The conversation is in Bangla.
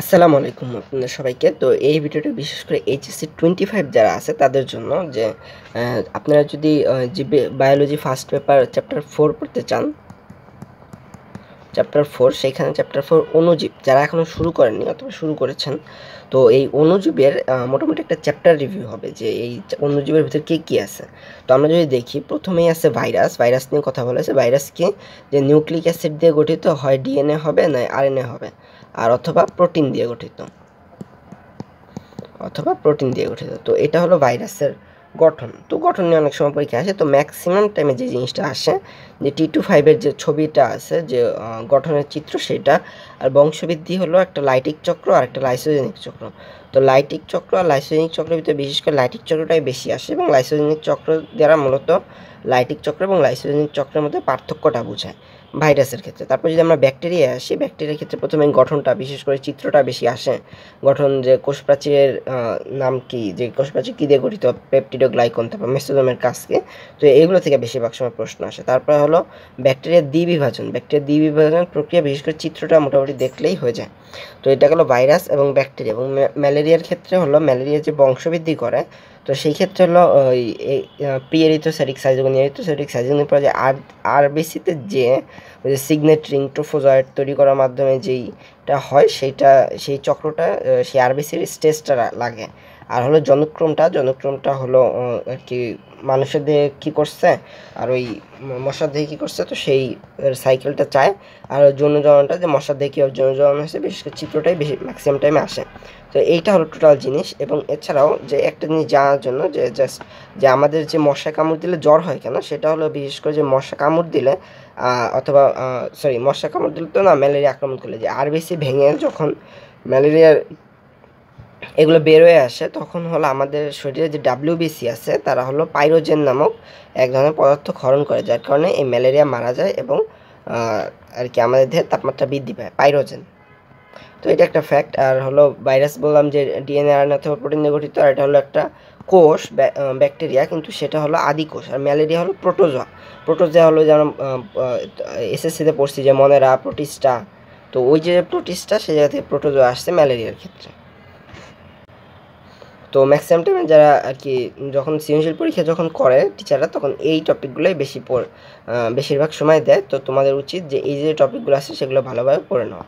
আসসালামু আলাইকুম আপনাদের সবাইকে। তো এই ভিডিওটা বিশেষ করে এইচএসসি 25 যারা আছে তাদের জন্য যে আপনারা যদি বায়োলজি ফার্স্ট পেপার চ্যাপ্টার 4 পড়তে চান, চ্যাপ্টার 4 সেখানে চ্যাপ্টার 4 অণুজীব যারা এখনও শুরু করেননি অথবা শুরু করেছেন, তো এই অণুজীবের মোটামুটি একটা চ্যাপ্টার রিভিউ হবে যে এই অণুজীবের ভিতরে কী কী আছে। তো আমরা যদি দেখি, প্রথমেই আছে ভাইরাস নিয়ে কথা বলা আছে। ভাইরাস কি? যে নিউক্লিক অ্যাসিড দিয়ে গঠিত, হয় ডিএনএ হবে না আরএনএ হবে, আর অথবা প্রোটিন দিয়ে গঠিত, তো এটা হলো ভাইরাসের গঠন। তো গঠন নিয়ে অনেক সময় পরীক্ষা আসে। তো ম্যাক্সিমাম টাইমে যে জিনিসটা আসে যে T25 যে ছবিটা আছে, যে গঠনের চিত্র সেটা, আর বংশবৃদ্ধি হলো একটা লাইটিক চক্র আর একটা লাইসোজেনিক চক্র। তো লাইটিক চক্র আর লাইসোজেনিক চক্রের ভিতরে বিশেষ করে লাইটিক চক্রটাই বেশি আসে, এবং লাইসোজেনিক চক্র দ্বারা মূলত লাইটিক চক্র এবং লাইসোজেনিক চক্রের মধ্যে পার্থক্যটা বোঝায় ভাইরাসের ক্ষেত্রে। তারপর যদি আমরা ব্যাকটেরিয়ায় আসি, ব্যাকটেরিয়ার ক্ষেত্রে প্রথমে গঠনটা, বিশেষ করে চিত্রটা বেশি আসে। গঠন, যে কোষপ্রাচীরের নাম কি, যে কোষপ্রাচীর কী দিয়ে গঠিত, পেপটিডোগ্লাইকন, তারপর মেসোজোমের কাজ কি, তো এইগুলো থেকে বেশিরভাগ সময় প্রশ্ন আসে। তারপর হলো ব্যাকটেরিয়ার দ্বিবিভাজন প্রক্রিয়া, বিশেষ করে চিত্রটা মোটামুটি দেখলেই হয়ে যায়। তো এটা হলো ভাইরাস এবং ব্যাকটেরিয়া। এবং ম্যালেরিয়ার ক্ষেত্রে হলো ম্যালেরিয়া যে বংশবৃদ্ধি করে, তো সেই ক্ষেত্রে হলো ওই প্রি এরিথ্রোসাইটিক সাইজোগোনিয়ার পরে যে আরবিসিতে যে ওই যে সিগনেট রিং ট্রোফোজয়েড তৈরি করার মাধ্যমে যেইটা হয়, সেই চক্রটা, সেই আরবিসির স্টেজটা লাগে। আর হলো জনক্রমটা হলো আর কি মানুষের দেহে কী করছে আর ওই মশার দেহে কী করছে, তো সেই সাইকেলটা চায়। আর যৌনজননটা, যে মশার দেহে কীভাবে যৌনজনন হয়েছে, বিশেষ করে চিত্রটাই বেশি ম্যাক্সিমাম টাইমে আসে। তো এইটা হলো টোটাল জিনিস। এবং এছাড়াও যে একটা জিনিস জানার জন্য যে জাস্ট যে আমাদের যে মশা কামড় দিলে জ্বর হয় কেন, সেটা হলো বিশেষ করে যে মশা কামড় দিলে অথবা মশা কামড় দিলে তো না, ম্যালেরিয়া আক্রমণ করলে যে আরবিসি ভেঙে যখন ম্যালেরিয়ার এগুলো বের হয়ে আসে, তখন হলো আমাদের শরীরে যে ডাব্লিউবিসি আছে, তারা হলো পাইরোজেন নামক এক ধরনের পদার্থ ক্ষরণ করে, যার কারণে এই ম্যালেরিয়া মারা যায় এবং আর কি আমাদের দেহের তাপমাত্রা বৃদ্ধি পায়, পাইরোজেন। তো এটা একটা ফ্যাক্ট। আর হলো ভাইরাস বললাম যে ডিএনএ আর অথবা প্রোটিন দিয়ে গঠিত, আর এটা হলো একটা কোষ, ব্যাকটেরিয়া, কিন্তু সেটা হলো আদি কোষ। আর ম্যালেরিয়া হলো প্রোটোজোয়া হলো যেমন এসএসসিতে পড়ছি যে মনেরা, প্রোটিস্টা, তো ওই যে প্রোটিস্টা সেই জায়গা থেকে প্রোটোজোয়া আসছে ম্যালেরিয়ার ক্ষেত্রে। তো ম্যাক্সিমাম টাইমে যারা আর কি যখন সৃজনশীল পরীক্ষা যখন করে টিচাররা, তখন এই টপিকগুলোই বেশিরভাগ সময় দেয়। তো তোমাদের উচিত যে এই যে টপিকগুলো আছে সেগুলো ভালোভাবে পড়ে নেওয়া।